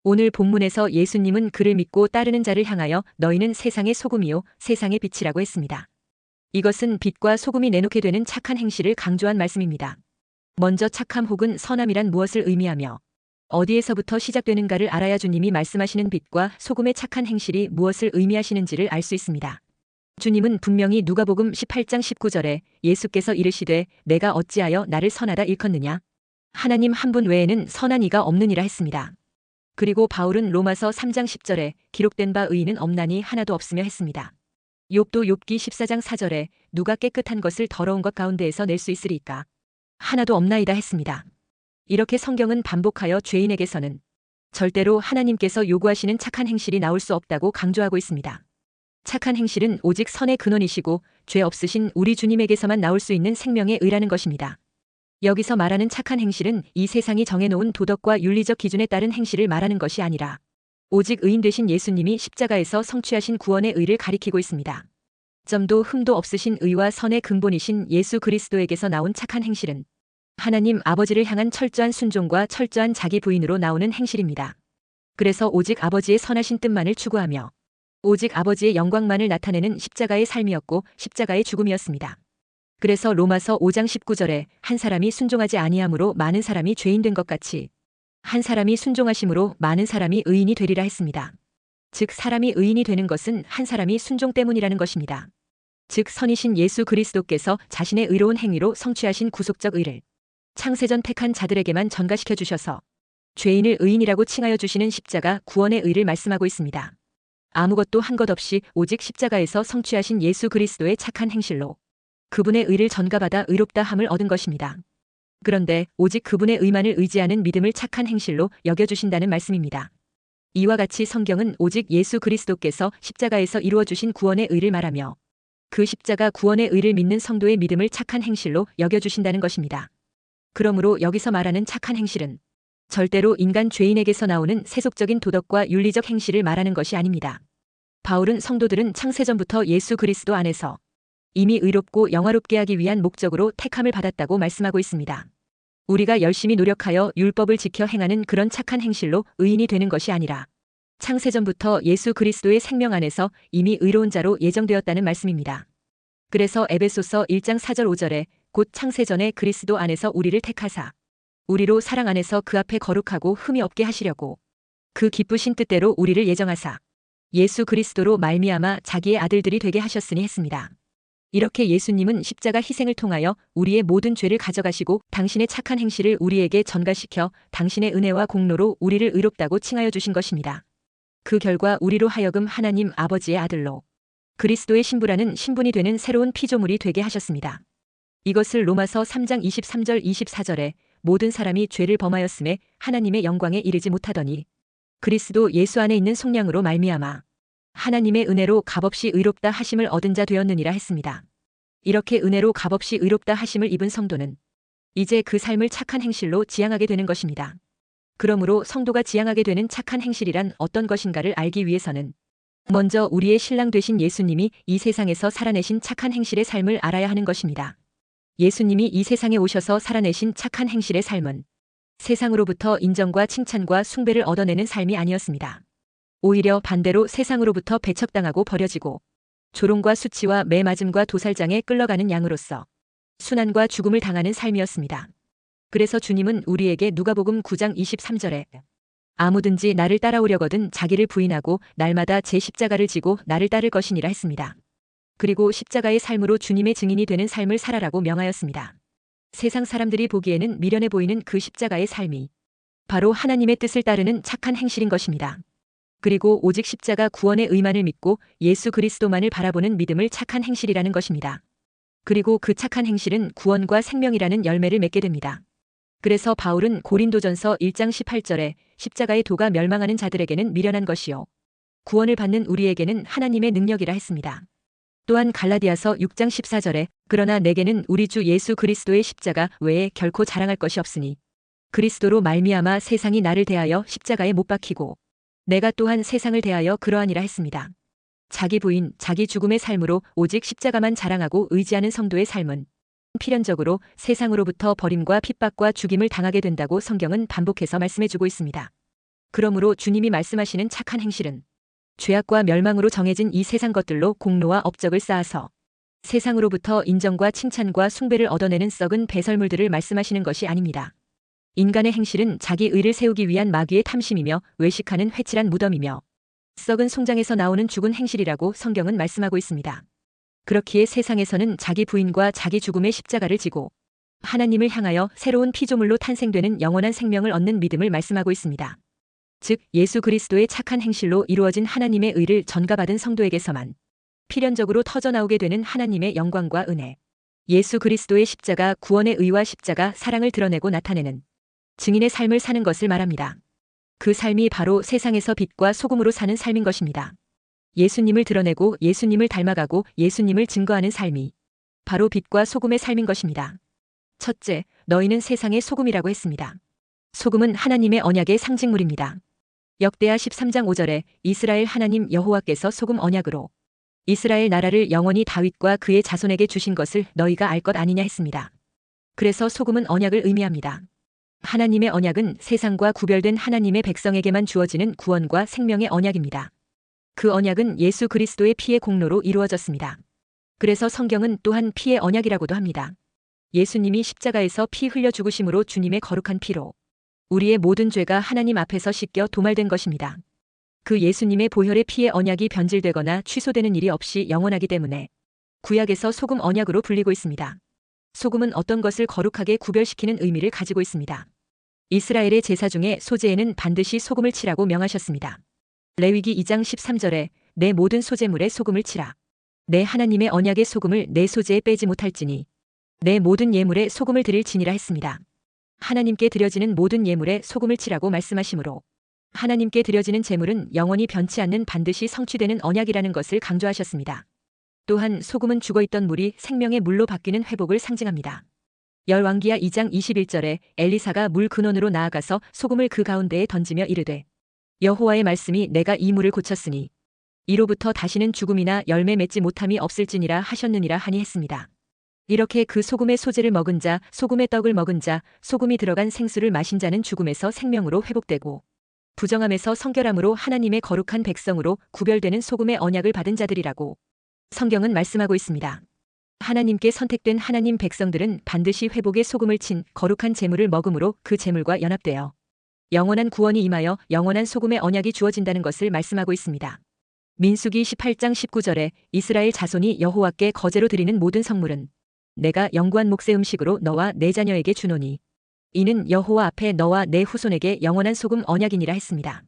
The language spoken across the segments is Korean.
오늘 본문에서 예수님은 그를 믿고 따르는 자를 향하여 너희는 세상의 소금이요 세상의 빛이라고 했습니다. 이것은 빛과 소금이 내놓게 되는 착한 행실을 강조한 말씀입니다. 먼저 착함 혹은 선함이란 무엇을 의미하며 어디에서부터 시작되는가를 알아야 주님이 말씀하시는 빛과 소금의 착한 행실이 무엇을 의미하시는지를 알 수 있습니다. 주님은 분명히 누가복음 18장 19절에 예수께서 이르시되 내가 어찌하여 나를 선하다 일컫느냐 하나님 한 분 외에는 선한 이가 없느니라 했습니다. 그리고 바울은 로마서 3장 10절에 기록된 바 의인은 없나니 하나도 없으며 했습니다. 욥도 욥기 14장 4절에 누가 깨끗한 것을 더러운 것 가운데에서 낼 수 있으리까 하나도 없나이다 했습니다. 이렇게 성경은 반복하여 죄인에게서는 절대로 하나님께서 요구하시는 착한 행실이 나올 수 없다고 강조하고 있습니다. 착한 행실은 오직 선의 근원이시고 죄 없으신 우리 주님에게서만 나올 수 있는 생명의 의라는 것입니다. 여기서 말하는 착한 행실은 이 세상이 정해놓은 도덕과 윤리적 기준에 따른 행실을 말하는 것이 아니라 오직 의인 되신 예수님이 십자가에서 성취하신 구원의 의를 가리키고 있습니다. 점도 흠도 없으신 의와 선의 근본이신 예수 그리스도에게서 나온 착한 행실은 하나님 아버지를 향한 철저한 순종과 철저한 자기 부인으로 나오는 행실입니다. 그래서 오직 아버지의 선하신 뜻만을 추구하며 오직 아버지의 영광만을 나타내는 십자가의 삶이었고 십자가의 죽음이었습니다. 그래서 로마서 5장 19절에 한 사람이 순종하지 아니함으로 많은 사람이 죄인 된 것 같이 한 사람이 순종하심으로 많은 사람이 의인이 되리라 했습니다. 즉 사람이 의인이 되는 것은 한 사람이 순종 때문이라는 것입니다. 즉 선이신 예수 그리스도께서 자신의 의로운 행위로 성취하신 구속적 의를 창세전 택한 자들에게만 전가시켜 주셔서 죄인을 의인이라고 칭하여 주시는 십자가 구원의 의를 말씀하고 있습니다. 아무것도 한 것 없이 오직 십자가에서 성취하신 예수 그리스도의 착한 행실로 그분의 의를 전가받아 의롭다 함을 얻은 것입니다. 그런데 오직 그분의 의만을 의지하는 믿음을 착한 행실로 여겨주신다는 말씀입니다. 이와 같이 성경은 오직 예수 그리스도께서 십자가에서 이루어주신 구원의 의를 말하며 그 십자가 구원의 의를 믿는 성도의 믿음을 착한 행실로 여겨주신다는 것입니다. 그러므로 여기서 말하는 착한 행실은 절대로 인간 죄인에게서 나오는 세속적인 도덕과 윤리적 행실을 말하는 것이 아닙니다. 바울은 성도들은 창세전부터 예수 그리스도 안에서 이미 의롭고 영화롭게 하기 위한 목적으로 택함을 받았다고 말씀하고 있습니다. 우리가 열심히 노력하여 율법을 지켜 행하는 그런 착한 행실로 의인이 되는 것이 아니라 창세전부터 예수 그리스도의 생명 안에서 이미 의로운 자로 예정되었다는 말씀입니다. 그래서 에베소서 1장 4절 5절에 곧 창세전에 그리스도 안에서 우리를 택하사 우리로 사랑 안에서 그 앞에 거룩하고 흠이 없게 하시려고 그 기쁘신 뜻대로 우리를 예정하사 예수 그리스도로 말미암아 자기의 아들들이 되게 하셨으니 했습니다. 이렇게 예수님은 십자가 희생을 통하여 우리의 모든 죄를 가져가시고 당신의 착한 행실을 우리에게 전가시켜 당신의 은혜와 공로로 우리를 의롭다고 칭하여 주신 것입니다. 그 결과 우리로 하여금 하나님 아버지의 아들로 그리스도의 신부라는 신분이 되는 새로운 피조물이 되게 하셨습니다. 이것을 로마서 3장 23절 24절에 모든 사람이 죄를 범하였음에 하나님의 영광에 이르지 못하더니 그리스도 예수 안에 있는 속량으로 말미암아 하나님의 은혜로 값없이 의롭다 하심을 얻은 자 되었느니라 했습니다. 이렇게 은혜로 값없이 의롭다 하심을 입은 성도는 이제 그 삶을 착한 행실로 지향하게 되는 것입니다. 그러므로 성도가 지향하게 되는 착한 행실이란 어떤 것인가를 알기 위해서는 먼저 우리의 신랑 되신 예수님이 이 세상에서 살아내신 착한 행실의 삶을 알아야 하는 것입니다. 예수님이 이 세상에 오셔서 살아내신 착한 행실의 삶은 세상으로부터 인정과 칭찬과 숭배를 얻어내는 삶이 아니었습니다. 오히려 반대로 세상으로부터 배척당하고 버려지고 조롱과 수치와 매맞음과 도살장에 끌려가는 양으로서 순환과 죽음을 당하는 삶이었습니다. 그래서 주님은 우리에게 누가복음 9장 23절에 아무든지 나를 따라오려거든 자기를 부인하고 날마다 제 십자가를 지고 나를 따를 것이니라 했습니다. 그리고 십자가의 삶으로 주님의 증인이 되는 삶을 살아라고 명하였습니다. 세상 사람들이 보기에는 미련해 보이는 그 십자가의 삶이 바로 하나님의 뜻을 따르는 착한 행실인 것입니다. 그리고 오직 십자가 구원의 의만을 믿고 예수 그리스도만을 바라보는 믿음을 착한 행실이라는 것입니다. 그리고 그 착한 행실은 구원과 생명이라는 열매를 맺게 됩니다. 그래서 바울은 고린도전서 1장 18절에 십자가의 도가 멸망하는 자들에게는 미련한 것이요 구원을 받는 우리에게는 하나님의 능력이라 했습니다. 또한 갈라디아서 6장 14절에 그러나 내게는 우리 주 예수 그리스도의 십자가 외에 결코 자랑할 것이 없으니 그리스도로 말미암아 세상이 나를 대하여 십자가에 못 박히고 내가 또한 세상을 대하여 그러하니라 했습니다. 자기 부인, 자기 죽음의 삶으로 오직 십자가만 자랑하고 의지하는 성도의 삶은 필연적으로 세상으로부터 버림과 핍박과 죽임을 당하게 된다고 성경은 반복해서 말씀해주고 있습니다. 그러므로 주님이 말씀하시는 착한 행실은 죄악과 멸망으로 정해진 이 세상 것들로 공로와 업적을 쌓아서 세상으로부터 인정과 칭찬과 숭배를 얻어내는 썩은 배설물들을 말씀하시는 것이 아닙니다. 인간의 행실은 자기 의를 세우기 위한 마귀의 탐심이며 외식하는 회칠한 무덤이며 썩은 송장에서 나오는 죽은 행실이라고 성경은 말씀하고 있습니다. 그렇기에 세상에서는 자기 부인과 자기 죽음의 십자가를 지고 하나님을 향하여 새로운 피조물로 탄생되는 영원한 생명을 얻는 믿음을 말씀하고 있습니다. 즉 예수 그리스도의 착한 행실로 이루어진 하나님의 의를 전가받은 성도에게서만 필연적으로 터져나오게 되는 하나님의 영광과 은혜, 예수 그리스도의 십자가 구원의 의와 십자가 사랑을 드러내고 나타내는 증인의 삶을 사는 것을 말합니다. 그 삶이 바로 세상에서 빛과 소금으로 사는 삶인 것입니다. 예수님을 드러내고 예수님을 닮아가고 예수님을 증거하는 삶이 바로 빛과 소금의 삶인 것입니다. 첫째, 너희는 세상의 소금이라고 했습니다. 소금은 하나님의 언약의 상징물입니다. 역대하 13장 5절에 이스라엘 하나님 여호와께서 소금 언약으로 이스라엘 나라를 영원히 다윗과 그의 자손에게 주신 것을 너희가 알 것 아니냐 했습니다. 그래서 소금은 언약을 의미합니다. 하나님의 언약은 세상과 구별된 하나님의 백성에게만 주어지는 구원과 생명의 언약입니다. 그 언약은 예수 그리스도의 피의 공로로 이루어졌습니다. 그래서 성경은 또한 피의 언약이라고도 합니다. 예수님이 십자가에서 피 흘려 죽으심으로 주님의 거룩한 피로 우리의 모든 죄가 하나님 앞에서 씻겨 도말된 것입니다. 그 예수님의 보혈의 피의 언약이 변질되거나 취소되는 일이 없이 영원하기 때문에 구약에서 소금 언약으로 불리고 있습니다. 소금은 어떤 것을 거룩하게 구별시키는 의미를 가지고 있습니다. 이스라엘의 제사 중에 소제에는 반드시 소금을 치라고 명하셨습니다. 레위기 2장 13절에 내 모든 소제물에 소금을 치라. 내 하나님의 언약의 소금을 내 소제에 빼지 못할지니 내 모든 예물에 소금을 드릴지니라 했습니다. 하나님께 드려지는 모든 예물에 소금을 치라고 말씀하시므로 하나님께 드려지는 제물은 영원히 변치 않는 반드시 성취되는 언약이라는 것을 강조하셨습니다. 또한 소금은 죽어있던 물이 생명의 물로 바뀌는 회복을 상징합니다. 열왕기하 2장 21절에 엘리사가 물 근원으로 나아가서 소금을 그 가운데에 던지며 이르되 여호와의 말씀이 내가 이 물을 고쳤으니 이로부터 다시는 죽음이나 열매 맺지 못함이 없을지니라 하셨느니라 하니 했습니다. 이렇게 그 소금의 소재를 먹은 자, 소금의 떡을 먹은 자, 소금이 들어간 생수를 마신 자는 죽음에서 생명으로 회복되고 부정함에서 성결함으로 하나님의 거룩한 백성으로 구별되는 소금의 언약을 받은 자들이라고 성경은 말씀하고 있습니다. 하나님께 선택된 하나님 백성들은 반드시 회복의 소금을 친 거룩한 제물을 먹음으로 그 제물과 연합되어 영원한 구원이 임하여 영원한 소금의 언약이 주어진다는 것을 말씀하고 있습니다. 민수기 18장 19절에 이스라엘 자손이 여호와께 거제로 드리는 모든 성물은 내가 영구한 몫의 음식으로 너와 내 자녀에게 주노니 이는 여호와 앞에 너와 내 후손에게 영원한 소금 언약이니라 했습니다.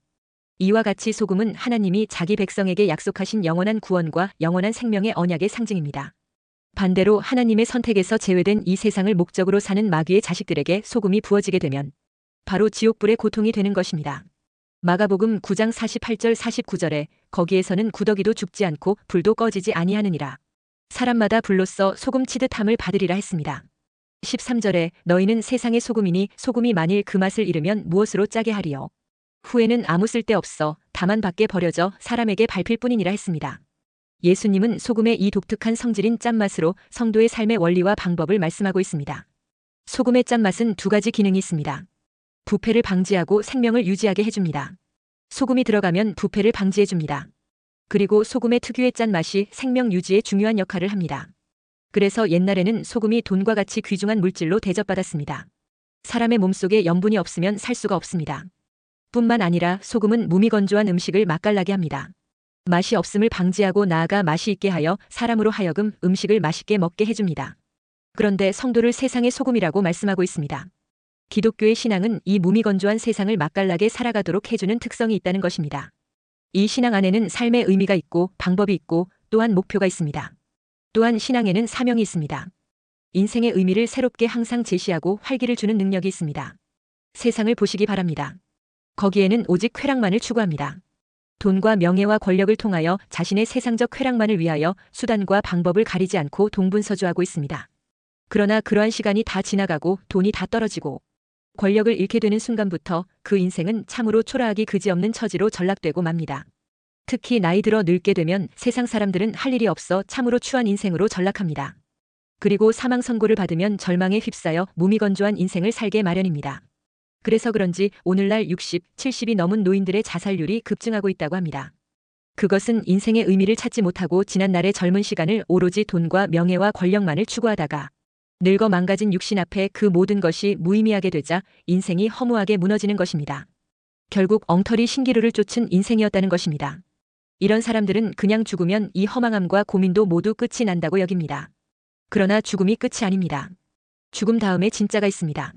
이와 같이 소금은 하나님이 자기 백성에게 약속하신 영원한 구원과 영원한 생명의 언약의 상징입니다. 반대로 하나님의 선택에서 제외된 이 세상을 목적으로 사는 마귀의 자식들에게 소금이 부어지게 되면 바로 지옥불의 고통이 되는 것입니다. 마가복음 9장 48절 49절에 거기에서는 구더기도 죽지 않고 불도 꺼지지 아니하느니라. 사람마다 불로써 소금 치듯 함을 받으리라 했습니다. 13절에 너희는 세상의 소금이니 소금이 만일 그 맛을 잃으면 무엇으로 짜게 하리요. 후에는 아무 쓸데없어 다만 밖에 버려져 사람에게 밟힐 뿐이니라 했습니다. 예수님은 소금의 이 독특한 성질인 짠맛으로 성도의 삶의 원리와 방법을 말씀하고 있습니다. 소금의 짠맛은 두 가지 기능이 있습니다. 부패를 방지하고 생명을 유지하게 해줍니다. 소금이 들어가면 부패를 방지해줍니다. 그리고 소금의 특유의 짠맛이 생명 유지에 중요한 역할을 합니다. 그래서 옛날에는 소금이 돈과 같이 귀중한 물질로 대접받았습니다. 사람의 몸속에 염분이 없으면 살 수가 없습니다. 뿐만 아니라 소금은 몸이 건조한 음식을 맛깔나게 합니다. 맛이 없음을 방지하고 나아가 맛이 있게 하여 사람으로 하여금 음식을 맛있게 먹게 해줍니다. 그런데 성도를 세상의 소금이라고 말씀하고 있습니다. 기독교의 신앙은 이 몸이 건조한 세상을 맛깔나게 살아가도록 해주는 특성이 있다는 것입니다. 이 신앙 안에는 삶의 의미가 있고 방법이 있고 또한 목표가 있습니다. 또한 신앙에는 사명이 있습니다. 인생의 의미를 새롭게 항상 제시하고 활기를 주는 능력이 있습니다. 세상을 보시기 바랍니다. 거기에는 오직 쾌락만을 추구합니다. 돈과 명예와 권력을 통하여 자신의 세상적 쾌락만을 위하여 수단과 방법을 가리지 않고 동분서주하고 있습니다. 그러나 그러한 시간이 다 지나가고 돈이 다 떨어지고 권력을 잃게 되는 순간부터 그 인생은 참으로 초라하기 그지없는 처지로 전락되고 맙니다. 특히 나이 들어 늙게 되면 세상 사람들은 할 일이 없어 참으로 추한 인생으로 전락합니다. 그리고 사망 선고를 받으면 절망에 휩싸여 몸이 건조한 인생을 살게 마련입니다. 그래서 그런지 오늘날 60, 70이 넘은 노인들의 자살률이 급증하고 있다고 합니다. 그것은 인생의 의미를 찾지 못하고 지난날의 젊은 시간을 오로지 돈과 명예와 권력만을 추구하다가 늙어 망가진 육신 앞에 그 모든 것이 무의미하게 되자 인생이 허무하게 무너지는 것입니다. 결국 엉터리 신기루를 쫓은 인생이었다는 것입니다. 이런 사람들은 그냥 죽으면 이 허망함과 고민도 모두 끝이 난다고 여깁니다. 그러나 죽음이 끝이 아닙니다. 죽음 다음에 진짜가 있습니다.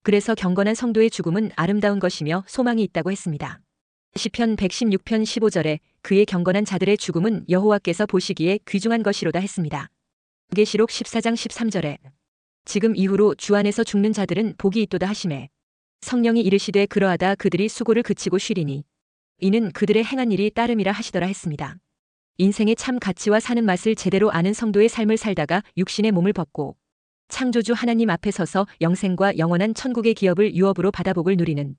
그래서 경건한 성도의 죽음은 아름다운 것이며 소망이 있다고 했습니다. 시편 116편 15절에 그의 경건한 자들의 죽음은 여호와께서 보시기에 귀중한 것이로다 했습니다. 계시록 14장 13절에 지금 이후로 주 안에서 죽는 자들은 복이 있도다 하시매 성령이 이르시되 그러하다 그들이 수고를 그치고 쉬리니 이는 그들의 행한 일이 따름이라 하시더라 했습니다. 인생의 참 가치와 사는 맛을 제대로 아는 성도의 삶을 살다가 육신의 몸을 벗고 창조주 하나님 앞에 서서 영생과 영원한 천국의 기업을 유업으로 받아 복을 누리는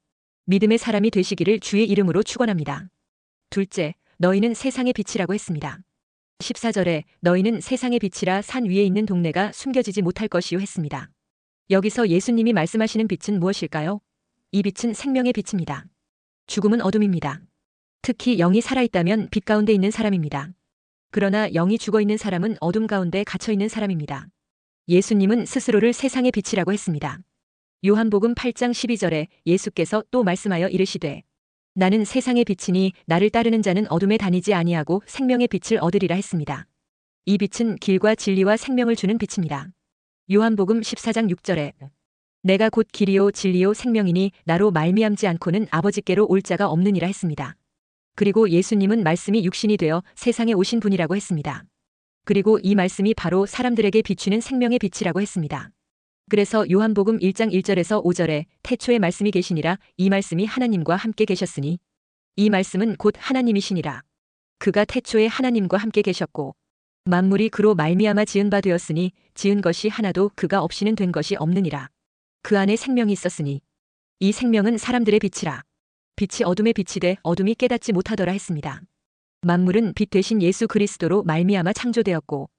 믿음의 사람이 되시기를 주의 이름으로 축원합니다. 둘째, 너희는 세상의 빛이라고 했습니다. 14절에 너희는 세상의 빛이라 산 위에 있는 동네가 숨겨지지 못할 것이요 했습니다. 여기서 예수님이 말씀하시는 빛은 무엇일까요? 이 빛은 생명의 빛입니다. 죽음은 어둠입니다. 특히 영이 살아있다면 빛 가운데 있는 사람입니다. 그러나 영이 죽어있는 사람은 어둠 가운데 갇혀있는 사람입니다. 예수님은 스스로를 세상의 빛이라고 했습니다. 요한복음 8장 12절에 예수께서 또 말씀하여 이르시되 나는 세상의 빛이니 나를 따르는 자는 어둠에 다니지 아니하고 생명의 빛을 얻으리라 했습니다. 이 빛은 길과 진리와 생명을 주는 빛입니다. 요한복음 14장 6절에 내가 곧 길이요 진리요 생명이니 나로 말미암지 않고는 아버지께로 올 자가 없느니라 했습니다. 그리고 예수님은 말씀이 육신이 되어 세상에 오신 분이라고 했습니다. 그리고 이 말씀이 바로 사람들에게 비추는 생명의 빛이라고 했습니다. 그래서 요한복음 1장 1절에서 5절에 태초에 말씀이 계시니라 이 말씀이 하나님과 함께 계셨으니 이 말씀은 곧 하나님이시니라. 그가 태초에 하나님과 함께 계셨고 만물이 그로 말미암아 지은 바 되었으니 지은 것이 하나도 그가 없이는 된 것이 없느니라. 그 안에 생명이 있었으니 이 생명은 사람들의 빛이라. 빛이 어둠에 빛이 돼 어둠이 깨닫지 못하더라 했습니다. 만물은 빛 되신 예수 그리스도로 말미암아 창조되었고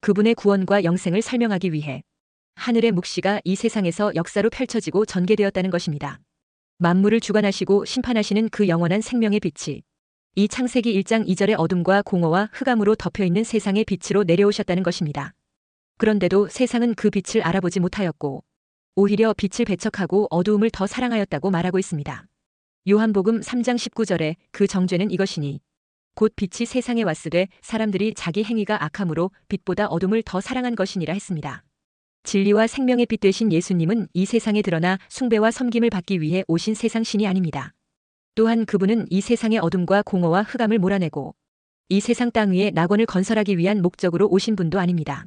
그분의 구원과 영생을 설명하기 위해 하늘의 묵시가 이 세상에서 역사로 펼쳐지고 전개되었다는 것입니다. 만물을 주관하시고 심판하시는 그 영원한 생명의 빛이 이 창세기 1장 2절의 어둠과 공허와 흑암으로 덮여있는 세상의 빛으로 내려오셨다는 것입니다. 그런데도 세상은 그 빛을 알아보지 못하였고 오히려 빛을 배척하고 어두움을 더 사랑하였다고 말하고 있습니다. 요한복음 3장 19절에 그 정죄는 이것이니 곧 빛이 세상에 왔으되 사람들이 자기 행위가 악함으로 빛보다 어둠을 더 사랑한 것이니라 했습니다. 진리와 생명의 빛 되신 예수님은 이 세상에 드러나 숭배와 섬김을 받기 위해 오신 세상 신이 아닙니다. 또한 그분은 이 세상의 어둠과 공허와 흑암을 몰아내고 이 세상 땅 위에 낙원을 건설하기 위한 목적으로 오신 분도 아닙니다.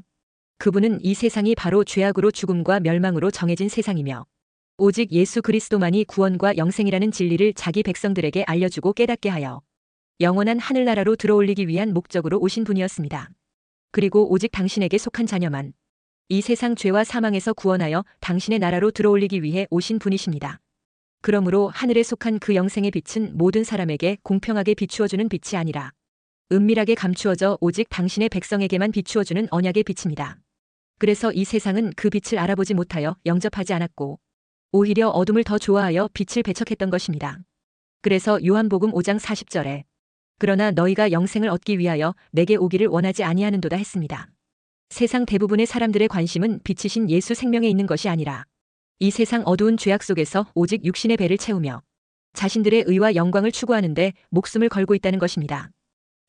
그분은 이 세상이 바로 죄악으로 죽음과 멸망으로 정해진 세상이며 오직 예수 그리스도만이 구원과 영생이라는 진리를 자기 백성들에게 알려주고 깨닫게 하여 영원한 하늘나라로 들어올리기 위한 목적으로 오신 분이었습니다. 그리고 오직 당신에게 속한 자녀만 이 세상 죄와 사망에서 구원하여 당신의 나라로 들어올리기 위해 오신 분이십니다. 그러므로 하늘에 속한 그 영생의 빛은 모든 사람에게 공평하게 비추어주는 빛이 아니라 은밀하게 감추어져 오직 당신의 백성에게만 비추어주는 언약의 빛입니다. 그래서 이 세상은 그 빛을 알아보지 못하여 영접하지 않았고 오히려 어둠을 더 좋아하여 빛을 배척했던 것입니다. 그래서 요한복음 5장 40절에 그러나 너희가 영생을 얻기 위하여 내게 오기를 원하지 아니하는도다 했습니다. 세상 대부분의 사람들의 관심은 빛이신 예수 생명에 있는 것이 아니라 이 세상 어두운 죄악 속에서 오직 육신의 배를 채우며 자신들의 의와 영광을 추구하는데 목숨을 걸고 있다는 것입니다.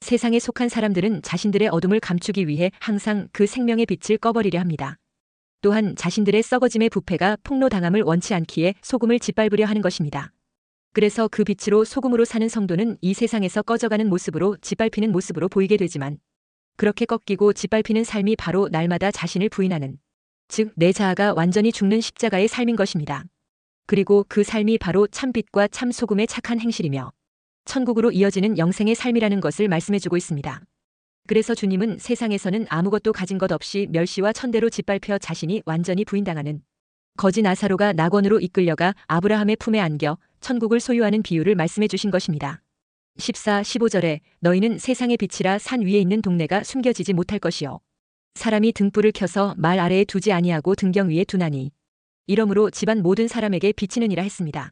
세상에 속한 사람들은 자신들의 어둠을 감추기 위해 항상 그 생명의 빛을 꺼버리려 합니다. 또한 자신들의 썩어짐의 부패가 폭로당함을 원치 않기에 소금을 짓밟으려 하는 것입니다. 그래서 그 빛으로 소금으로 사는 성도는 이 세상에서 꺼져가는 모습으로 짓밟히는 모습으로 보이게 되지만 그렇게 꺾이고 짓밟히는 삶이 바로 날마다 자신을 부인하는 즉 내 자아가 완전히 죽는 십자가의 삶인 것입니다. 그리고 그 삶이 바로 참빛과 참소금의 착한 행실이며 천국으로 이어지는 영생의 삶이라는 것을 말씀해주고 있습니다. 그래서 주님은 세상에서는 아무것도 가진 것 없이 멸시와 천대로 짓밟혀 자신이 완전히 부인당하는 거지 나사로가 낙원으로 이끌려가 아브라함의 품에 안겨 천국을 소유하는 비유를 말씀해 주신 것입니다. 14, 15절에 너희는 세상의 빛이라 산 위에 있는 동네가 숨겨지지 못할 것이요 사람이 등불을 켜서 말 아래에 두지 아니하고 등경 위에 두나니 이러므로 집안 모든 사람에게 비치느니라 했습니다.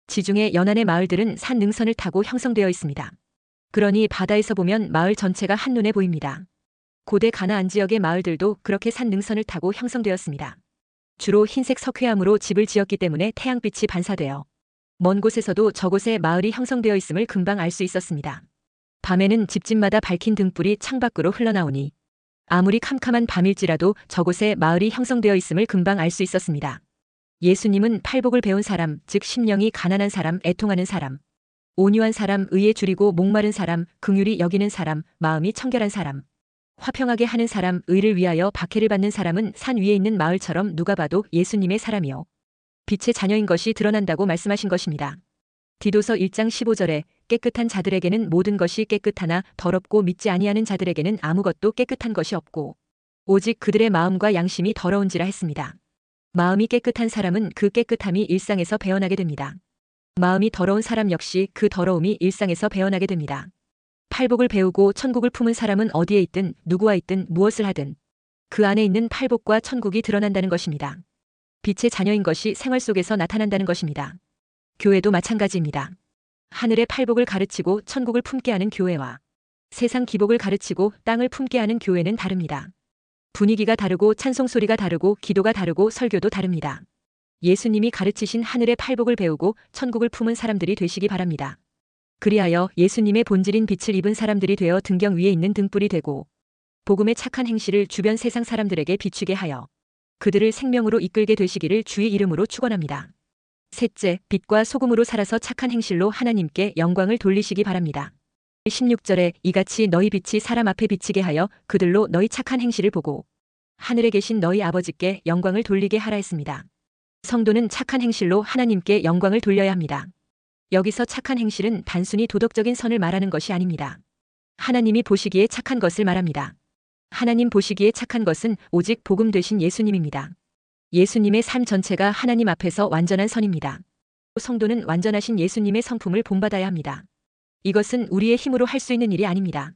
지중해 연안의 마을들은 산 능선을 타고 형성되어 있습니다. 그러니 바다에서 보면 마을 전체가 한눈에 보입니다. 고대 가나안 지역의 마을들도 그렇게 산 능선을 타고 형성되었습니다. 주로 흰색 석회암으로 집을 지었기 때문에 태양빛이 반사되어 먼 곳에서도 저곳에 마을이 형성되어 있음을 금방 알 수 있었습니다. 밤에는 집집마다 밝힌 등불이 창밖으로 흘러나오니 아무리 캄캄한 밤일지라도 저곳에 마을이 형성되어 있음을 금방 알 수 있었습니다. 예수님은 팔복을 배운 사람, 즉 심령이 가난한 사람, 애통하는 사람, 온유한 사람, 의에 줄이고 목마른 사람, 긍휼히 여기는 사람, 마음이 청결한 사람, 화평하게 하는 사람, 의를 위하여 박해를 받는 사람은 산 위에 있는 마을처럼 누가 봐도 예수님의 사람이요 빛의 자녀인 것이 드러난다고 말씀하신 것입니다. 디도서 1장 15절에 깨끗한 자들에게는 모든 것이 깨끗하나 더럽고 믿지 아니하는 자들에게는 아무것도 깨끗한 것이 없고 오직 그들의 마음과 양심이 더러운지라 했습니다. 마음이 깨끗한 사람은 그 깨끗함이 일상에서 배어나게 됩니다. 마음이 더러운 사람 역시 그 더러움이 일상에서 배어나게 됩니다. 팔복을 배우고 천국을 품은 사람은 어디에 있든 누구와 있든 무엇을 하든 그 안에 있는 팔복과 천국이 드러난다는 것입니다. 빛의 자녀인 것이 생활 속에서 나타난다는 것입니다. 교회도 마찬가지입니다. 하늘의 팔복을 가르치고 천국을 품게 하는 교회와 세상 기복을 가르치고 땅을 품게 하는 교회는 다릅니다. 분위기가 다르고 찬송소리가 다르고 기도가 다르고 설교도 다릅니다. 예수님이 가르치신 하늘의 팔복을 배우고 천국을 품은 사람들이 되시기 바랍니다. 그리하여 예수님의 본질인 빛을 입은 사람들이 되어 등경 위에 있는 등불이 되고 복음의 착한 행실을 주변 세상 사람들에게 비추게 하여 그들을 생명으로 이끌게 되시기를 주의 이름으로 축원합니다. 셋째, 빛과 소금으로 살아서 착한 행실로 하나님께 영광을 돌리시기 바랍니다. 16절에 이같이 너희 빛이 사람 앞에 비치게 하여 그들로 너희 착한 행실을 보고 하늘에 계신 너희 아버지께 영광을 돌리게 하라 했습니다. 성도는 착한 행실로 하나님께 영광을 돌려야 합니다. 여기서 착한 행실은 단순히 도덕적인 선을 말하는 것이 아닙니다. 하나님이 보시기에 착한 것을 말합니다. 하나님 보시기에 착한 것은 오직 복음 되신 예수님입니다. 예수님의 삶 전체가 하나님 앞에서 완전한 선입니다. 성도는 완전하신 예수님의 성품을 본받아야 합니다. 이것은 우리의 힘으로 할 수 있는 일이 아닙니다.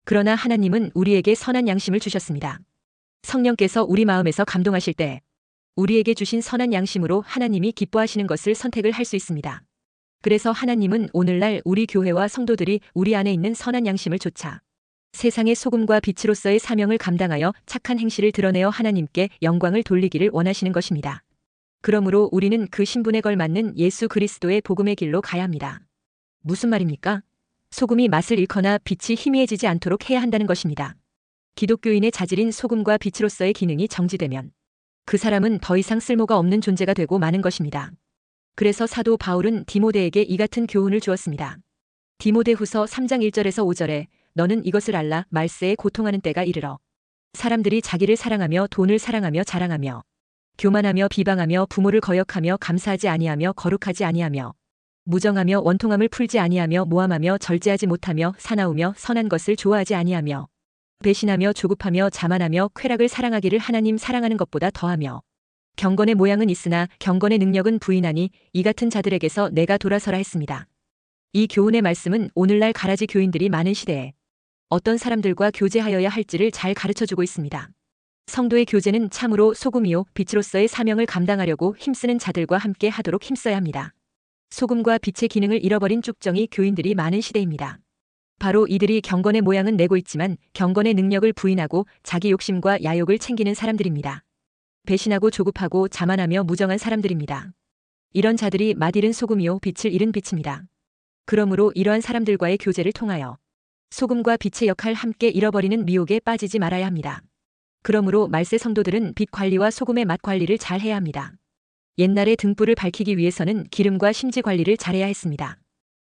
그러나 하나님은 우리에게 선한 양심을 주셨습니다. 성령께서 우리 마음에서 감동하실 때 우리에게 주신 선한 양심으로 하나님이 기뻐하시는 것을 선택을 할 수 있습니다. 그래서 하나님은 오늘날 우리 교회와 성도들이 우리 안에 있는 선한 양심을 좇아 세상의 소금과 빛으로서의 사명을 감당하여 착한 행실을 드러내어 하나님께 영광을 돌리기를 원하시는 것입니다. 그러므로 우리는 그 신분에 걸맞는 예수 그리스도의 복음의 길로 가야 합니다. 무슨 말입니까? 소금이 맛을 잃거나 빛이 희미해지지 않도록 해야 한다는 것입니다. 기독교인의 자질인 소금과 빛으로서의 기능이 정지되면 그 사람은 더 이상 쓸모가 없는 존재가 되고 마는 것입니다. 그래서 사도 바울은 디모데에게 이 같은 교훈을 주었습니다. 디모데후서 3장 1절에서 5절에 너는 이것을 알라 말세에 고통하는 때가 이르러 사람들이 자기를 사랑하며 돈을 사랑하며 자랑하며 교만하며 비방하며 부모를 거역하며 감사하지 아니하며 거룩하지 아니하며 무정하며 원통함을 풀지 아니하며 모함하며 절제하지 못하며 사나우며 선한 것을 좋아하지 아니하며 배신하며 조급하며 자만하며 쾌락을 사랑하기를 하나님 사랑하는 것보다 더하며 경건의 모양은 있으나 경건의 능력은 부인하니 이 같은 자들에게서 내가 돌아서라 했습니다. 이 교훈의 말씀은 오늘날 가라지 교인들이 많은 시대에 어떤 사람들과 교제하여야 할지를 잘 가르쳐주고 있습니다. 성도의 교제는 참으로 소금이요 빛으로서의 사명을 감당하려고 힘쓰는 자들과 함께 하도록 힘써야 합니다. 소금과 빛의 기능을 잃어버린 쭉정이 교인들이 많은 시대입니다. 바로 이들이 경건의 모양은 내고 있지만 경건의 능력을 부인하고 자기 욕심과 야욕을 챙기는 사람들입니다. 배신하고 조급하고 자만하며 무정한 사람들입니다. 이런 자들이 맛 잃은 소금이요 빛을 잃은 빛입니다. 그러므로 이러한 사람들과의 교제를 통하여 소금과 빛의 역할 함께 잃어버리는 미혹에 빠지지 말아야 합니다. 그러므로 말세 성도들은 빛 관리와 소금의 맛 관리를 잘 해야 합니다. 옛날에 등불을 밝히기 위해서는 기름과 심지 관리를 잘해야 했습니다.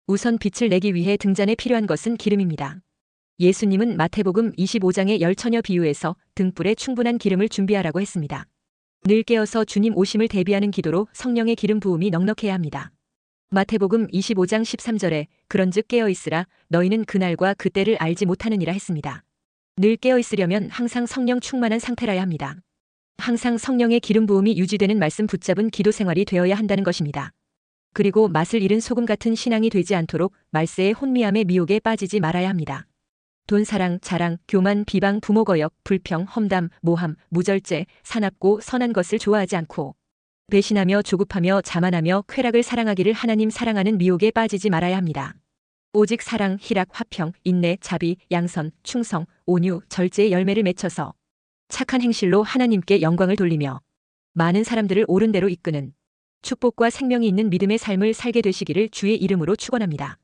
우선 빛을 내기 위해 등잔에 필요한 것은 기름입니다. 예수님은 마태복음 25장의 열처녀 비유에서 등불에 충분한 기름을 준비하라고 했습니다. 늘 깨어서 주님 오심을 대비하는 기도로 성령의 기름 부음이 넉넉해야 합니다. 마태복음 25장 13절에 그런즉 깨어 있으라 너희는 그날과 그때를 알지 못하느니라 했습니다. 늘 깨어 있으려면 항상 성령 충만한 상태라야 합니다. 항상 성령의 기름 부음이 유지되는 말씀 붙잡은 기도 생활이 되어야 한다는 것입니다. 그리고 맛을 잃은 소금 같은 신앙이 되지 않도록 말세의 혼미함의 미혹에 빠지지 말아야 합니다. 돈 사랑, 자랑, 교만, 비방, 부모 거역, 불평, 험담, 모함, 무절제, 사납고 선한 것을 좋아하지 않고 배신하며 조급하며 자만하며 쾌락을 사랑하기를 하나님 사랑하는 미혹에 빠지지 말아야 합니다. 오직 사랑, 희락, 화평, 인내, 자비, 양선, 충성, 온유, 절제의 열매를 맺혀서 착한 행실로 하나님께 영광을 돌리며 많은 사람들을 옳은 대로 이끄는 축복과 생명이 있는 믿음의 삶을 살게 되시기를 주의 이름으로 축원합니다.